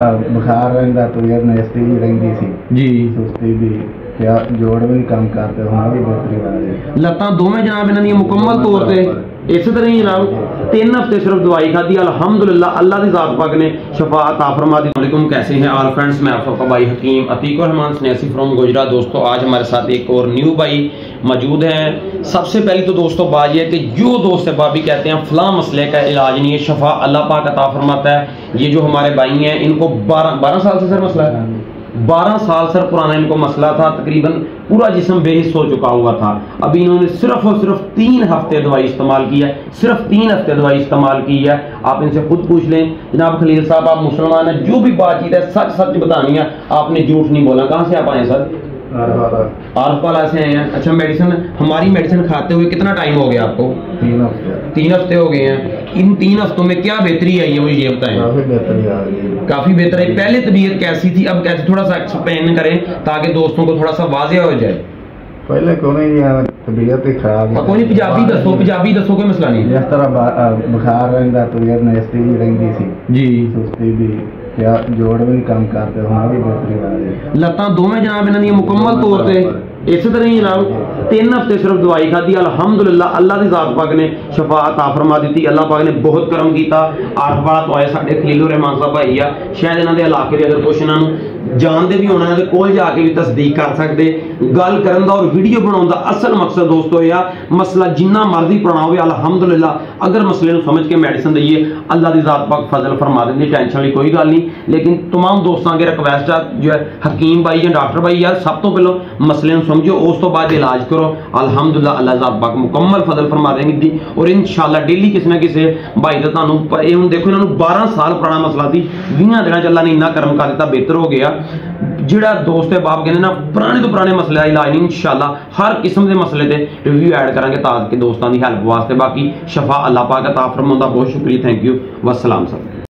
बुखार रहिंदा तबीयत नज़ती जी रहिंदी सी जी सुस्ती भी क्या जोड़ भी नहीं काम करते हुण भी बेहतरी आ रही लत्तां दोवें जनाब इन्हां दियां मुकम्मल तौर पे इस तरह ही जनाब 3 हफ्ते सिर्फ दवाई खाधी अल्हम्दुलिल्लाह अल्लाह की ज़ात पाक ने शफा अता फरमा दी। वालेकुम, कैसे हैं ऑल फ्रेंड्स, मैं आप सबका भाई हकीम अतीक रहमान स्नेसी फ्रॉम गुजरात। दोस्तों आज हमारे साथ एक और न्यू भाई मौजूद हैं। सबसे पहले तो दोस्तों बात यह है कि जो दोस्त अहबाबी कहते हैं फलां मसले का इलाज नहीं है, शफा अल्लाह पाक अता फरमाता है। ये जो हमारे भाई हैं इनको 12 साल से सर मसला है, 12 साल सर पुराना इनको मसला था, तकरीबन पूरा जिस्म बेहिस हो चुका हुआ था। अभी इन्होंने सिर्फ और सिर्फ 3 हफ्ते दवाई इस्तेमाल की है, सिर्फ 3 हफ्ते दवाई इस्तेमाल की है। आप इनसे खुद पूछ लें। जनाब खलील साहब आप मुसलमान हैं, जो भी बातचीत है सच सच बतानी है, आपने झूठ नहीं बोला। कहाँ से आप आए सर? आरफवाला से आए हैं। अच्छा, मेडिसिन हमारी मेडिसिन खाते हुए कितना टाइम हो गया आपको? 3 हफ्ते हो गए हैं। इन 3 हफ्तों में क्या बेहतरी आई है वो ये बताएं। काफी बेहतरी आ गई, काफी बेहतर है। पहले तबीयत कैसी थी, अब कैसी, थोड़ा सा एक्सप्लेन करें ताकि दोस्तों को थोड़ा सा वाज़ेह हो जाए। पहले को नहीं तबीयत ही खराब है। कोई नहीं, पंजाबी दसो, कोई मसला नहीं। जिस तरह बुखार रहिंदा तबीयत नज़ती जी रहिंदी सी जी सुस्ती भी क्या जोड़ भी नहीं काम करते हुण भी बेहतरी आ रही। लत्तां दोवें जनाब इन्हां दियां मुकम्मल तौर पे इस तरह ही जनाब 3 हफ्ते सिर्फ दवाई खाधी अल्हम्दुलिल्लाह अल्लाह की ज़ात पाक ने शफा अता फरमा दी। अल्लाह पाक ने बहुत करम किया। आरफवाला तो आए साडे खलील रहमान साहब भाई आ, शायद इन्हां दे इलाके दे अगर कुछ इन्हां नूं जानते भी होना है कोल जाके भी तस्दीक कर सकते। गल करन दा और वीडियो बनाउण दा असल मकसद दोस्तों यह मसला जिन्ना मर्जी पुराना हो अल्हम्दुलिल्लाह अगर मसले नूं समझ के मेडिसिन दईए अल्लाह की ज़ात पाक फजल फरमा देंदी, टेंशन वाली कोई गल नहीं। लेकिन तमाम दोस्तों अगे रिक्वेस्ट है जो है हकीम भाई या डॉक्टर भाई यार सब तो पहले मसले नूं समझो, उस तो बाद इलाज करो। अल्हम्दुलिल्लाह अल्लाह ज़ात पाक मुकम्मल फजल फरमा देंगी और इंशाअल्लाह डेली किसी ना किसी भाई का तुहानूं हुण देखो इन्होंने 12 साल पुराना मसला सी, 20 दिनों अल्लाह ने इन्ना करम कर दिता, बेहतर हो गया। जिहड़ा दोस्त है बाप कहने ना पुराने तो पुराने मसले का इलाज नहीं, इंशाअल्लाह हर किस्म के मसले के रिव्यू ऐड करांगे ताकि दोस्तों की हेल्प वास्ते। बाकी शफा अल्लाह पाक अता फरमाउंदा। बहुत शुक्रिया, थैंक यू, वस्सलाम सब।